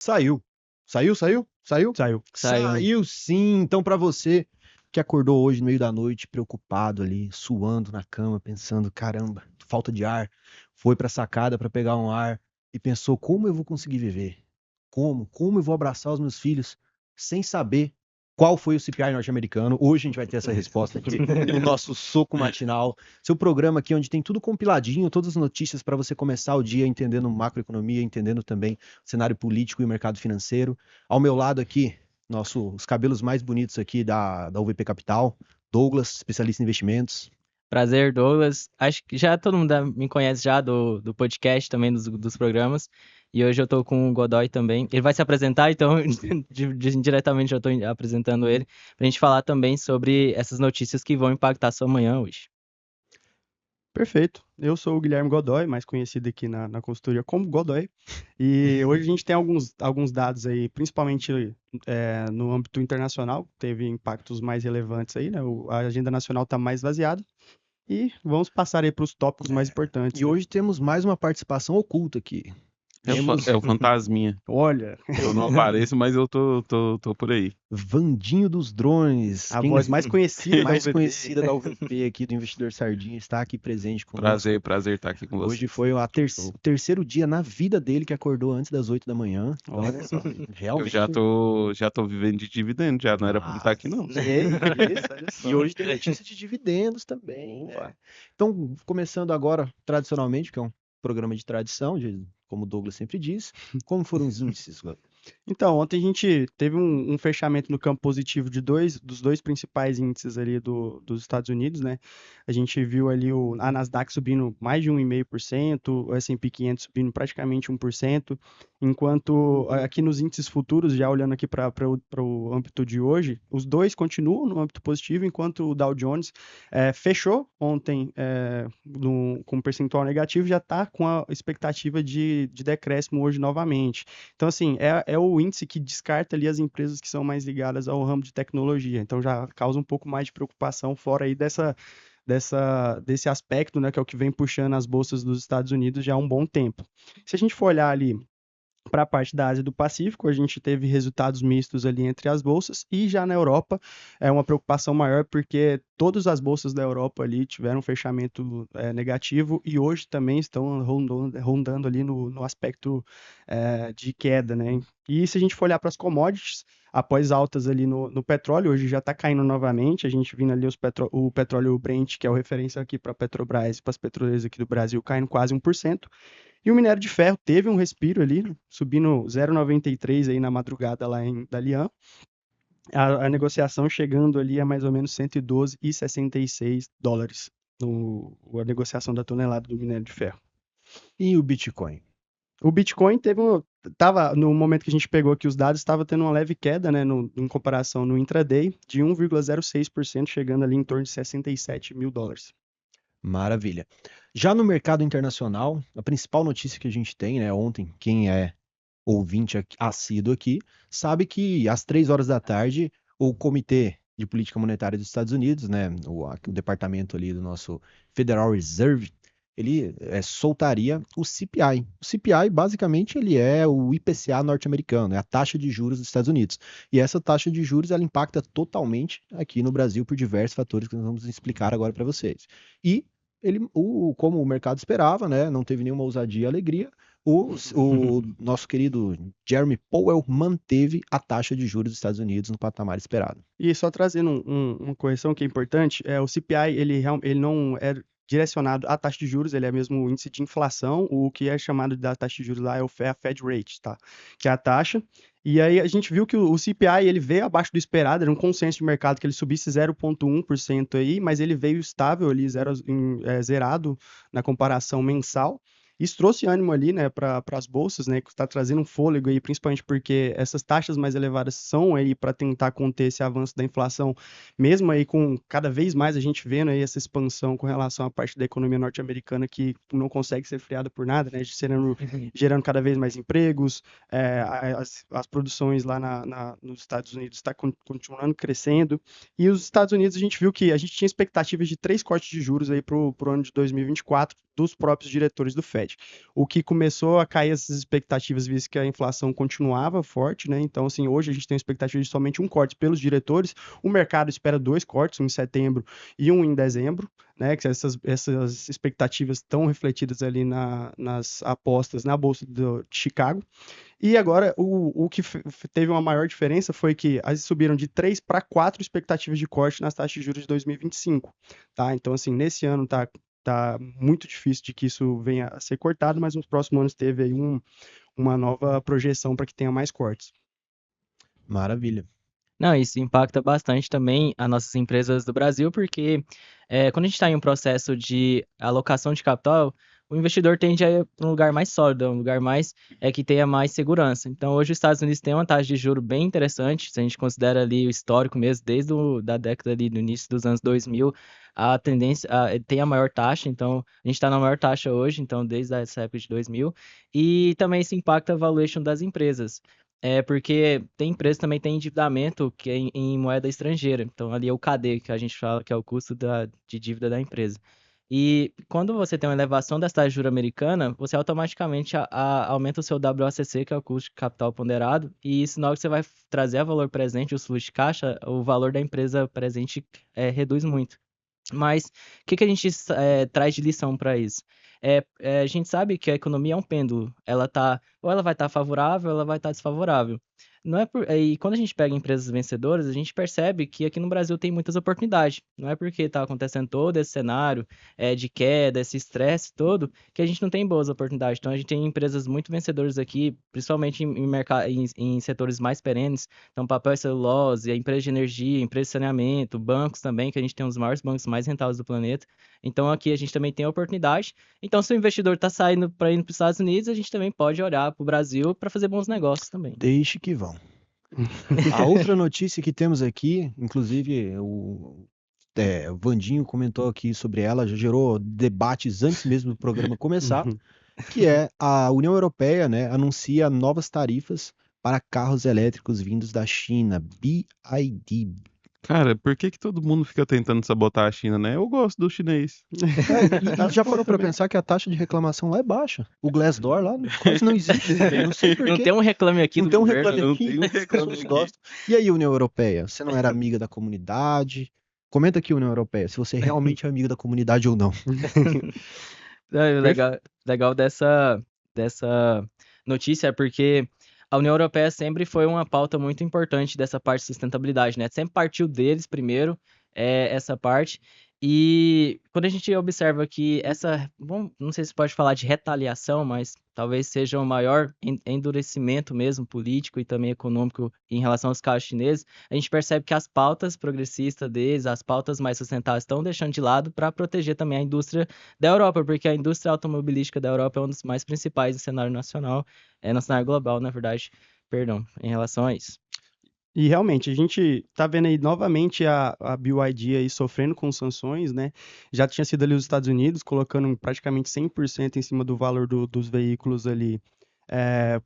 Saiu. Saiu? Saiu. Saiu sim. Então, para você que acordou hoje no meio da noite, preocupado ali, suando na cama, pensando, caramba, falta de ar, foi pra sacada para pegar um ar e pensou, como eu vou conseguir viver? Como eu vou abraçar os meus filhos sem saber qual foi o CPI norte-americano? Hoje a gente vai ter essa resposta aqui no nosso Soco Matinal, seu programa aqui onde tem tudo compiladinho, todas as notícias para você começar o dia entendendo macroeconomia, entendendo também cenário político e mercado financeiro. Ao meu lado aqui, os cabelos mais bonitos aqui da UVP Capital, Douglas, especialista em investimentos. Prazer, Douglas. Acho que já todo mundo me conhece já do podcast também, dos programas. E hoje eu tô com o Godoy também. Ele vai se apresentar, então diretamente eu tô apresentando ele, pra gente falar também sobre essas notícias que vão impactar sua manhã hoje. Perfeito. Eu sou o Guilherme Godoy, mais conhecido aqui na consultoria como Godoy. E hoje a gente tem alguns dados aí, principalmente no âmbito internacional, teve impactos mais relevantes aí, né? A agenda nacional está mais vaziada. E vamos passar aí para os tópicos mais importantes. E hoje temos mais uma participação oculta aqui. É o Fantasminha. Olha, Eu não apareço, mas eu tô por aí. Vandinho dos drones. a voz mais conhecida mais da UVP. conhecida da UVP aqui, do Investidor Sardinha, está aqui presente conosco. Prazer estar aqui com você. Hoje foi o terceiro dia na vida dele que acordou antes das 8 da manhã. Olha só, Eu realmente. já tô vivendo de dividendo, já não era pra estar aqui, não. E hoje tem notícia de dividendos também, né? Então, começando agora, tradicionalmente, que é um programa de tradição, como o Douglas sempre diz, como foram os índices? Então, ontem a gente teve um fechamento no campo positivo dos dois principais índices ali dos Estados Unidos, né? A gente viu ali a Nasdaq subindo mais de 1,5%, o S&P 500 subindo praticamente 1%, enquanto aqui nos índices futuros, já olhando aqui para o âmbito de hoje, os dois continuam no âmbito positivo, enquanto o Dow Jones fechou ontem com um percentual negativo, já está com a expectativa de decréscimo hoje novamente. Então, assim, é o índice que descarta ali as empresas que são mais ligadas ao ramo de tecnologia. Então, já causa um pouco mais de preocupação fora aí desse aspecto, né, que é o que vem puxando as bolsas dos Estados Unidos já há um bom tempo. Se a gente for olhar ali para a parte da Ásia e do Pacífico, a gente teve resultados mistos ali entre as bolsas, e já na Europa é uma preocupação maior porque todas as bolsas da Europa ali tiveram um fechamento negativo e hoje também estão rondando ali no aspecto de queda, né? E se a gente for olhar para as commodities, após altas ali no petróleo, hoje já está caindo novamente, a gente vindo ali o petróleo Brent, que é o referência aqui para a Petrobras e para as petroleiras aqui do Brasil, caindo quase 1%. E o minério de ferro teve um respiro ali, subindo 0,93 aí na madrugada lá em Dalian. A negociação chegando ali a mais ou menos 112,66 dólares, a negociação da tonelada do minério de ferro. E o Bitcoin? O Bitcoin no momento que a gente pegou aqui os dados, estava tendo uma leve queda, né, em comparação no intraday, de 1,06%, chegando ali em torno de 67 mil dólares. Maravilha. Já no mercado internacional, a principal notícia que a gente tem, né, ontem, quem é ouvinte assíduo aqui, sabe que às 3 horas da tarde, o Comitê de Política Monetária dos Estados Unidos, né, o departamento ali do nosso Federal Reserve, ele soltaria o CPI. O CPI, basicamente, ele é o IPCA norte-americano, é a taxa de juros dos Estados Unidos. E essa taxa de juros, ela impacta totalmente aqui no Brasil por diversos fatores que nós vamos explicar agora para vocês. E como o mercado esperava, né, não teve nenhuma ousadia e alegria, o nosso querido Jeremy Powell manteve a taxa de juros dos Estados Unidos no patamar esperado. E só trazendo uma correção que é importante, o CPI ele não é direcionado à taxa de juros, ele é mesmo o índice de inflação, o que é chamado da taxa de juros lá é a Fed Rate, tá? Que é a taxa. E aí a gente viu que o CPI ele veio abaixo do esperado, era um consenso de mercado que ele subisse 0,1% aí, mas ele veio estável ali, zerado na comparação mensal. Isso trouxe ânimo ali, né, para as bolsas, né, que está trazendo um fôlego aí, principalmente porque essas taxas mais elevadas são aí para tentar conter esse avanço da inflação, mesmo aí com cada vez mais a gente vendo aí essa expansão com relação à parte da economia norte-americana que não consegue ser freada por nada, né, gerando cada vez mais empregos, as produções lá nos Estados Unidos está continuando crescendo, e os Estados Unidos a gente viu que a gente tinha expectativas de 3 cortes de juros aí para o ano de 2024, dos próprios diretores do Fed. O que começou a cair essas expectativas, visto que a inflação continuava forte, né? Então, assim, hoje a gente tem a expectativa de somente um corte pelos diretores. O mercado espera 2 cortes, um em setembro e um em dezembro, né? Que essas expectativas estão refletidas ali nas apostas na Bolsa de Chicago. E agora, o que teve uma maior diferença foi que as subiram de 3 para 4 expectativas de corte nas taxas de juros de 2025, tá? Então, assim, nesse ano tá muito difícil de que isso venha a ser cortado, mas nos próximos anos teve aí uma nova projeção para que tenha mais cortes. Maravilha. Não, isso impacta bastante também as nossas empresas do Brasil, porque quando a gente está em um processo de alocação de capital, o investidor tende a ir para um lugar mais sólido, um lugar mais que tenha mais segurança. Então, hoje os Estados Unidos têm uma taxa de juros bem interessante, se a gente considera ali o histórico mesmo, desde da década ali, do início dos anos 2000, a tendência tem a maior taxa, então a gente está na maior taxa hoje, então desde essa época de 2000, e também isso impacta a valuation das empresas. Porque tem empresa que também tem endividamento que é em moeda estrangeira. Então, ali é o KD, que a gente fala que é o custo de dívida da empresa. E quando você tem uma elevação das taxas de juros americana, você automaticamente aumenta o seu WACC, que é o custo de capital ponderado, e isso na hora que você vai trazer a valor presente, o fluxo de caixa, o valor da empresa presente reduz muito. Mas o que a gente traz de lição para isso? A gente sabe que a economia é um pêndulo. Ou ela vai estar favorável, ou ela vai estar desfavorável. Não é e quando a gente pega empresas vencedoras, a gente percebe que aqui no Brasil tem muitas oportunidades. Não é porque está acontecendo todo esse cenário de queda, esse estresse todo, que a gente não tem boas oportunidades. Então a gente tem empresas muito vencedoras aqui, principalmente em setores mais perenes. Então, papel e celulose, a empresa de energia, empresa de saneamento, bancos também, que a gente tem um dos maiores bancos mais rentáveis do planeta. Então, aqui a gente também tem oportunidade. Então, se o investidor está saindo para ir para os Estados Unidos, a gente também pode olhar para o Brasil para fazer bons negócios também. Deixe que vão. A outra notícia que temos aqui, inclusive o Vandinho comentou aqui sobre ela, já gerou debates antes mesmo do programa começar, que é a União Europeia, né, anuncia novas tarifas para carros elétricos vindos da China, BID. Cara, por que todo mundo fica tentando sabotar a China, né? Eu gosto do chinês. E já parou para pensar que a taxa de reclamação lá é baixa? O Glassdoor lá quase não existe. Não sei por Não quê. tem um reclame aqui Não do tem um governo. reclame Não aqui, tem um as reclame pessoas aqui. gostam. E aí, União Europeia? Você não era amiga da comunidade? Comenta aqui, União Europeia, se você realmente é amiga da comunidade ou não. O legal dessa notícia é porque a União Europeia sempre foi uma pauta muito importante dessa parte de sustentabilidade, né? Sempre partiu deles primeiro, essa parte. E quando a gente observa que não sei se pode falar de retaliação, mas talvez seja um maior endurecimento mesmo político e também econômico em relação aos carros chineses, a gente percebe que as pautas progressistas deles, as pautas mais sustentáveis, estão deixando de lado para proteger também a indústria da Europa, porque a indústria automobilística da Europa é um dos mais principais no cenário nacional, no cenário global, na verdade, perdão, em relação a isso. E realmente, a gente tá vendo aí novamente a BYD aí sofrendo com sanções, né? Já tinha sido ali os Estados Unidos, colocando praticamente 100% em cima do valor dos veículos ali,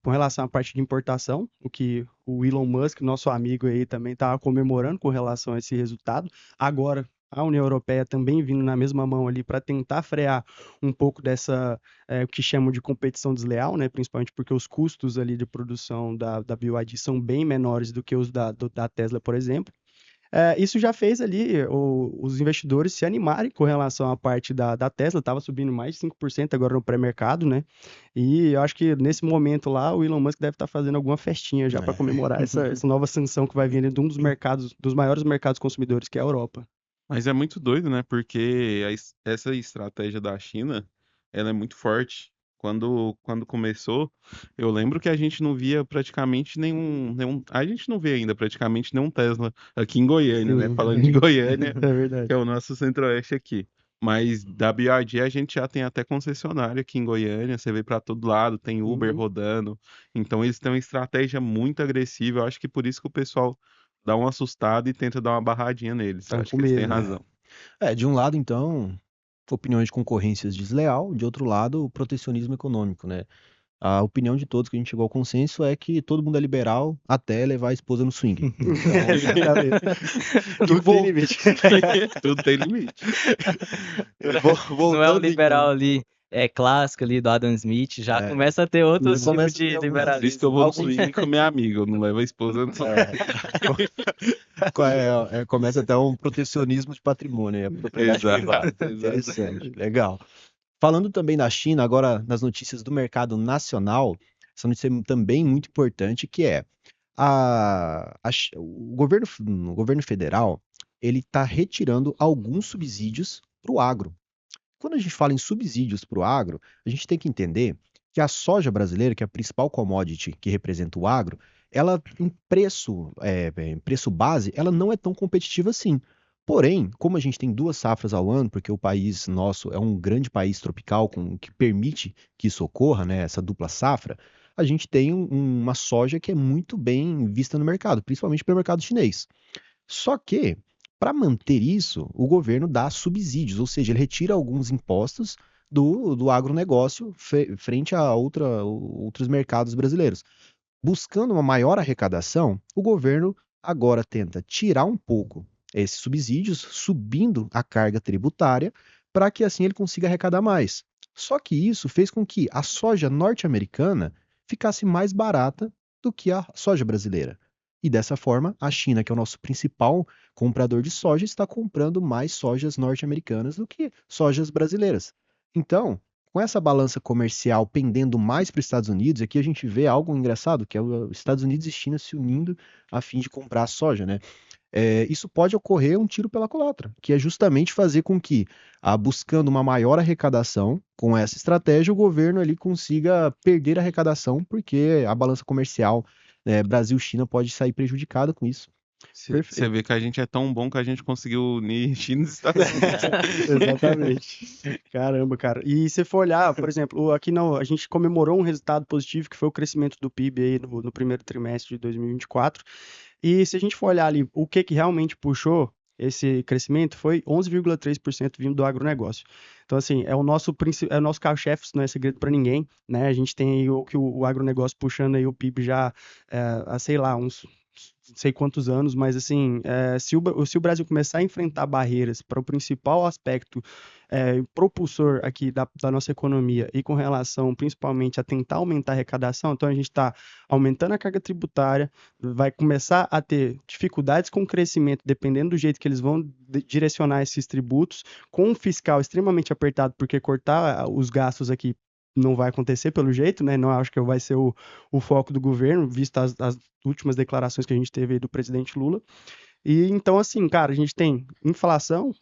com relação à parte de importação, o que o Elon Musk, nosso amigo aí, também estava comemorando com relação a esse resultado. Agora, a União Europeia também vindo na mesma mão ali para tentar frear um pouco dessa, o que chamam de competição desleal, né? Principalmente porque os custos ali de produção da BYD são bem menores do que os da Tesla, por exemplo. Isso já fez ali os investidores se animarem com relação à parte da Tesla, estava subindo mais de 5% agora no pré-mercado, né? E eu acho que nesse momento lá, o Elon Musk deve estar fazendo alguma festinha já para comemorar essa nova sanção que vai vir de um dos maiores mercados consumidores, que é a Europa. Mas é muito doido, né? Porque essa estratégia da China, ela é muito forte. Quando começou, eu lembro que a gente não via praticamente a gente não vê ainda praticamente nenhum Tesla aqui em Goiânia, né? Sim. Falando de Goiânia, É verdade. que é o nosso centro-oeste aqui. Mas da BYD a gente já tem até concessionária aqui em Goiânia, você vê para todo lado, tem Uber rodando. Então eles têm uma estratégia muito agressiva. Eu acho que por isso que o pessoal dá uma assustada e tenta dar uma barradinha neles. Eu Tá acho com que eles têm medo, né? razão. De um lado, então, opiniões de concorrências desleal, de outro lado, o protecionismo econômico, né? A opinião de todos que a gente chegou ao consenso é que todo mundo é liberal até levar a esposa no swing. Tudo tem limite. Tudo tem limite. Não é o Voltando, liberal então. ali clássica ali do Adam Smith, já É. começa a ter outros tipos Começa a ter de algumas- Por isso que liberalismo. eu vou no Alguns- swing com minha amiga, eu não levo a esposa. Não. Começa até um protecionismo de patrimônio, a propriedade Exato, privada. exato. Interessante, legal. Falando também da China, agora nas notícias do mercado nacional, essa notícia é também muito importante, que é o governo federal, ele está retirando alguns subsídios para o agro. Quando a gente fala em subsídios para o agro, a gente tem que entender que a soja brasileira, que é a principal commodity que representa o agro, ela em preço base, ela não é tão competitiva assim. Porém, como a gente tem 2 safras ao ano, porque o país nosso é um grande país tropical que permite que isso ocorra, né, essa dupla safra, a gente tem uma soja que é muito bem vista no mercado, principalmente pelo mercado chinês. Só que, para manter isso, o governo dá subsídios, ou seja, ele retira alguns impostos do agronegócio frente a outros mercados brasileiros. Buscando uma maior arrecadação, o governo agora tenta tirar um pouco esses subsídios, subindo a carga tributária, para que assim ele consiga arrecadar mais. Só que isso fez com que a soja norte-americana ficasse mais barata do que a soja brasileira. E dessa forma, a China, que é o nosso principal comprador de soja, está comprando mais sojas norte-americanas do que sojas brasileiras. Então, com essa balança comercial pendendo mais para os Estados Unidos, aqui a gente vê algo engraçado, que é os Estados Unidos e China se unindo a fim de comprar a soja, né? Isso pode ocorrer um tiro pela culatra, que é justamente fazer com que, buscando uma maior arrecadação, com essa estratégia, o governo ali consiga perder a arrecadação, porque a balança comercial, Brasil-China pode sair prejudicada com isso. Você vê que a gente é tão bom que a gente conseguiu unir China e Estados Unidos. Exatamente. Caramba, cara. E se for olhar, por exemplo, aqui não, a gente comemorou um resultado positivo, que foi o crescimento do PIB aí no primeiro trimestre de 2024. E se a gente for olhar ali, o que realmente puxou esse crescimento foi 11,3% vindo do agronegócio. Então, assim, é o nosso carro-chefe, isso não é segredo para ninguém, né? A gente tem aí o agronegócio puxando aí o PIB já há, sei lá, uns não sei quantos anos, mas assim, se o Brasil começar a enfrentar barreiras para o principal aspecto propulsor aqui da nossa economia e com relação principalmente a tentar aumentar a arrecadação, então a gente está aumentando a carga tributária, vai começar a ter dificuldades com o crescimento, dependendo do jeito que eles vão direcionar esses tributos, com um fiscal extremamente apertado, porque cortar os gastos aqui não vai acontecer pelo jeito, né? Não acho que vai ser o foco do governo, visto as últimas declarações que a gente teve aí do presidente Lula. E então, assim, cara, a gente tem inflação,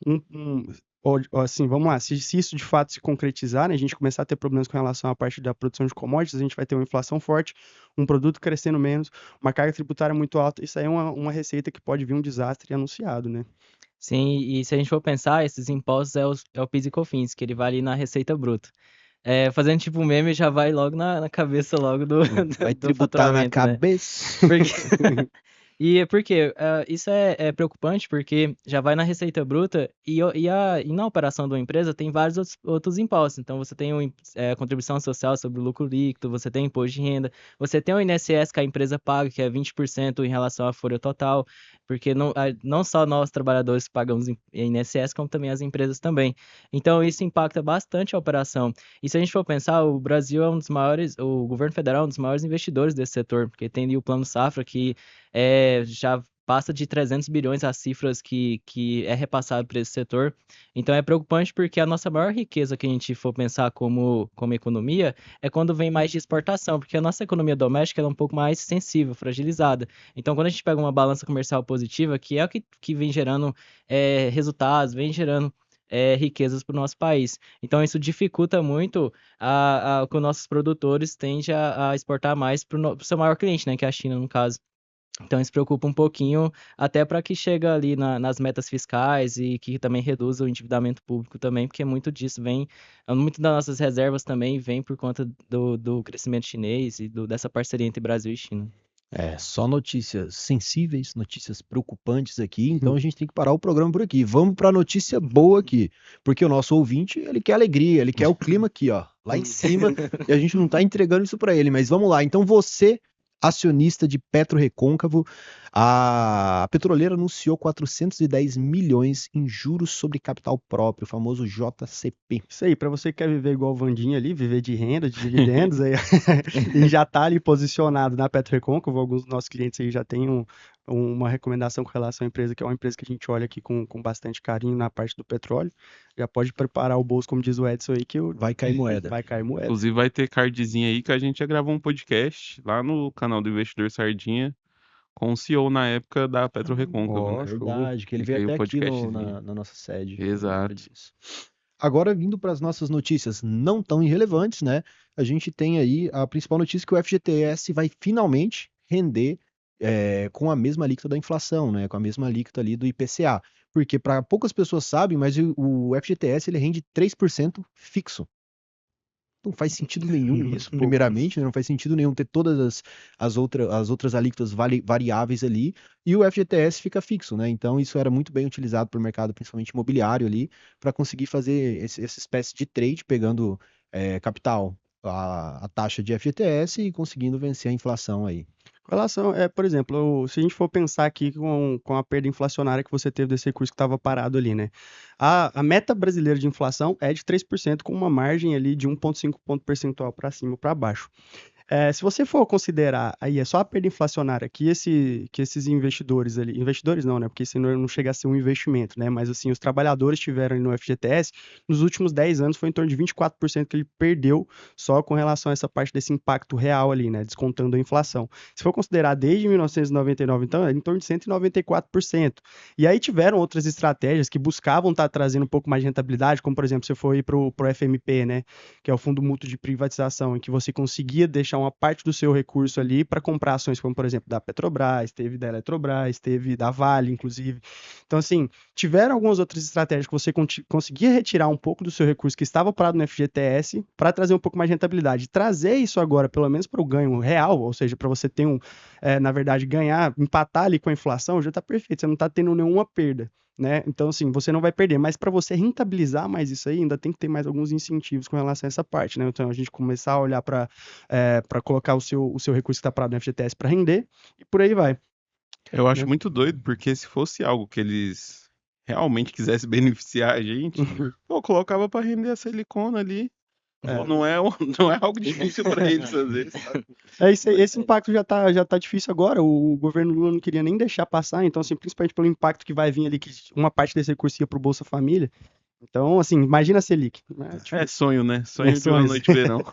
assim, vamos lá, se isso de fato se concretizar, né, a gente começar a ter problemas com relação à parte da produção de commodities, a gente vai ter uma inflação forte, um produto crescendo menos, uma carga tributária muito alta, isso aí é uma receita que pode vir um desastre anunciado, né? Sim, e se a gente for pensar, esses impostos é o PIS e COFINS, que ele vai ali na receita bruta. Fazendo tipo um meme, já vai logo na cabeça logo Vai do tributar na faturamento, né? cabeça. E por quê? Isso é preocupante porque já vai na receita bruta e na operação de uma empresa tem vários outros impostos. Então, você tem a contribuição social sobre o lucro líquido, você tem imposto de renda, você tem o INSS que a empresa paga, que é 20% em relação à folha total, porque não só nós, trabalhadores, pagamos INSS, como também as empresas também. Então, isso impacta bastante a operação. E se a gente for pensar, o Brasil é um dos maiores, o governo federal é um dos maiores investidores desse setor, porque tem ali o Plano Safra, que já passa de 300 bilhões as cifras que é repassado para esse setor. Então é preocupante porque a nossa maior riqueza que a gente for pensar como economia é quando vem mais de exportação, porque a nossa economia doméstica é um pouco mais sensível, fragilizada. Então quando a gente pega uma balança comercial positiva, que é o que vem gerando resultados, vem gerando riquezas para o nosso país. Então, isso dificulta muito que os nossos produtores tendem a exportar mais para o seu maior cliente, né, que é a China, no caso. Então, isso preocupa um pouquinho, até para que chegue ali nas metas fiscais e que também reduza o endividamento público também, porque muito disso muito das nossas reservas também vem por conta do crescimento chinês e dessa parceria entre Brasil e China. Só notícias sensíveis, notícias preocupantes aqui, então a gente tem que parar o programa por aqui. Vamos para a notícia boa aqui, porque o nosso ouvinte, ele quer alegria, ele quer o clima aqui, ó, lá em cima, e a gente não está entregando isso para ele, mas vamos lá. Então você, acionista de PetroRecôncavo. A petroleira anunciou 410 milhões em juros sobre capital próprio, o famoso JCP. Isso aí, para você que quer viver igual o Vandinho ali, viver de renda, de dividendos, aí, e já tá ali posicionado na PetroRecôncavo, alguns dos nossos clientes aí já têm uma recomendação com relação à empresa, que é uma empresa que a gente olha aqui com bastante carinho na parte do petróleo. Já pode preparar o bolso, como diz o Edson aí, que Vai cair moeda. vai cair moeda. Inclusive vai ter cardzinho aí que a gente já gravou um podcast lá no canal do Investidor Sardinha com o CEO na época da PetroRecôncavo, né? Verdade, que ele Fica aí veio o até aqui podcastzinho. na nossa sede. Exato. Lembro disso. Agora, vindo para as nossas notícias não tão irrelevantes, né? A gente tem aí a principal notícia que o FGTS vai finalmente render com a mesma alíquota da inflação, né? Com a mesma alíquota ali do IPCA. Porque para poucas pessoas sabem, mas o FGTS ele rende 3% fixo. Não faz sentido nenhum isso, primeiramente, né? Não faz sentido nenhum ter todas as outras alíquotas variáveis ali, e o FGTS fica fixo, né? Então isso era muito bem utilizado por mercado, principalmente imobiliário ali, para conseguir fazer essa espécie de trade, pegando capital, a taxa de FGTS e conseguindo vencer a inflação aí. Com relação, por exemplo, se a gente for pensar aqui com a perda inflacionária que você teve desse recurso que estava parado ali, né? A meta brasileira de inflação é de 3%, com uma margem ali de 1,5 ponto percentual para cima ou para baixo. Se você for considerar aí é só a perda inflacionária que esses investidores ali, investidores não, né? Porque isso não chega a ser um investimento, né? Mas assim, os trabalhadores tiveram ali no FGTS, nos últimos 10 anos foi em torno de 24% que ele perdeu só com relação a essa parte desse impacto real ali, né? Descontando a inflação. Se for considerar desde 1999, então, é em torno de 194%. E aí tiveram outras estratégias que buscavam estar trazendo um pouco mais de rentabilidade, como por exemplo, você foi para o FMP, né? Que é o Fundo Mútuo de Privatização, em que você conseguia deixar uma parte do seu recurso ali para comprar ações, como por exemplo da Petrobras, teve da Eletrobras, teve da Vale, inclusive. Então, assim, tiveram algumas outras estratégias que você conseguia retirar um pouco do seu recurso que estava parado no FGTS para trazer um pouco mais de rentabilidade. Trazer isso agora, pelo menos para o ganho real, ou seja, para você ter na verdade, ganhar, empatar ali com a inflação, já está perfeito, você não está tendo nenhuma perda. Né? Então, assim, você não vai perder, mas para você rentabilizar mais isso aí, ainda tem que ter mais alguns incentivos com relação a essa parte, né? Então, a gente começar a olhar para colocar o seu recurso que está parado no FGTS para render e por aí vai. Eu acho muito doido, porque se fosse algo que eles realmente quisessem beneficiar a gente, pô, colocava para render a silicona ali. Pô, não é algo difícil para eles fazer, sabe? Esse impacto já tá difícil agora. O governo Lula não queria nem deixar passar, então, assim, principalmente pelo impacto que vai vir ali, que uma parte desse recurso ia pro Bolsa Família. Então, assim, imagina a Selic. É sonho, né? Sonho de uma noite de verão.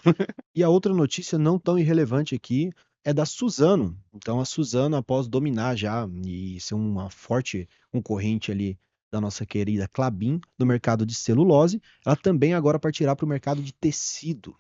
E a outra notícia não tão irrelevante aqui é da Suzano. Então, a Suzano, após dominar já e ser uma forte concorrente ali da nossa querida Klabin no mercado de celulose, ela também agora partirá para o mercado de tecido.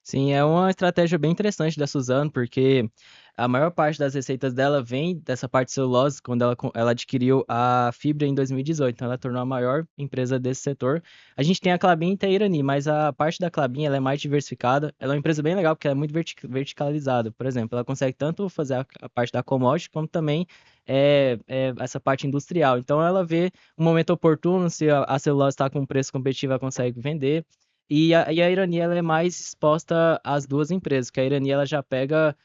Sim, é uma estratégia bem interessante da Suzano, porque a maior parte das receitas dela vem dessa parte de celulose, quando ela adquiriu a Fibra em 2018, então ela tornou a maior empresa desse setor. A gente tem a Klabin e tem a Irani, mas a parte da Klabin ela é mais diversificada, ela é uma empresa bem legal, porque ela é muito verticalizada. Por exemplo, ela consegue tanto fazer a parte da commodity, como também essa parte industrial. Então ela vê um momento oportuno, se a celulose está com um preço competitivo, ela consegue vender. E a Irani ela é mais exposta às duas empresas, que a Irani ela já pega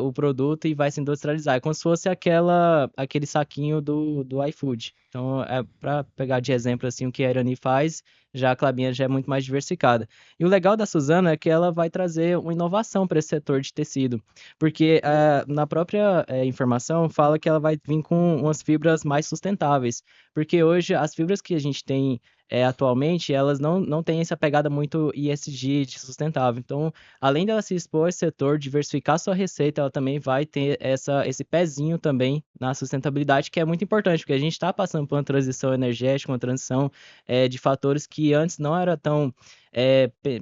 o produto e vai se industrializar. É como se fosse aquele saquinho do iFood. Então, para pegar de exemplo assim, o que a Irani faz, já a Klabin já é muito mais diversificada. E o legal da Suzano é que ela vai trazer uma inovação para esse setor de tecido, porque na própria informação fala que ela vai vir com umas fibras mais sustentáveis, porque hoje as fibras que a gente tem atualmente, elas não têm essa pegada muito ESG de sustentável. Então, além dela se expor a esse setor, diversificar sua receita, ela também vai ter esse pezinho também na sustentabilidade, que é muito importante, porque a gente está passando por uma transição energética, uma transição de fatores que antes não era tão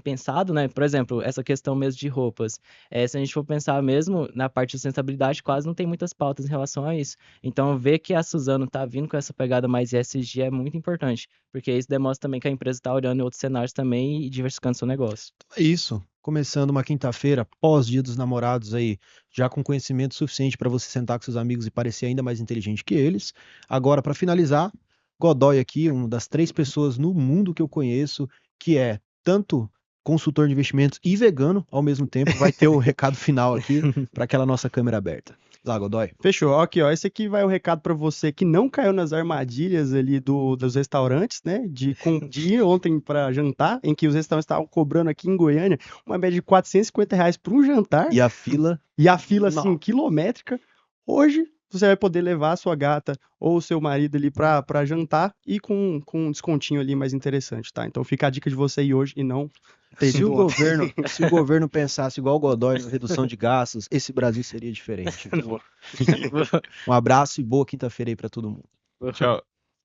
pensado, né? Por exemplo, essa questão mesmo de roupas. Se a gente for pensar mesmo na parte de sustentabilidade, quase não tem muitas pautas em relação a isso. Então, ver que a Suzano está vindo com essa pegada mais ESG é muito importante, porque isso demonstra também que a empresa está olhando em outros cenários também e diversificando seu negócio. É isso. Começando uma quinta-feira, pós-Dia dos Namorados aí, já com conhecimento suficiente para você sentar com seus amigos e parecer ainda mais inteligente que eles. Agora, para finalizar, Godoy aqui, uma das 3 pessoas no mundo que eu conheço que é tanto consultor de investimentos e vegano ao mesmo tempo, vai ter o recado final aqui para aquela nossa câmera aberta. Lá, Godoy. Fechou. Aqui, ó. Esse aqui vai o recado para você que não caiu nas armadilhas ali dos restaurantes, né? De ir ontem para jantar, em que os restaurantes estavam cobrando aqui em Goiânia uma média de R$450 por um jantar. E a fila? E a fila, assim, quilométrica. Hoje, você vai poder levar a sua gata ou o seu marido ali para jantar e com um descontinho ali mais interessante, tá? Então fica a dica de você ir hoje e não ter Se ido ontem. se o governo pensasse igual o Godoy na redução de gastos, esse Brasil seria diferente. Um abraço e boa quinta-feira aí para todo mundo. Tchau.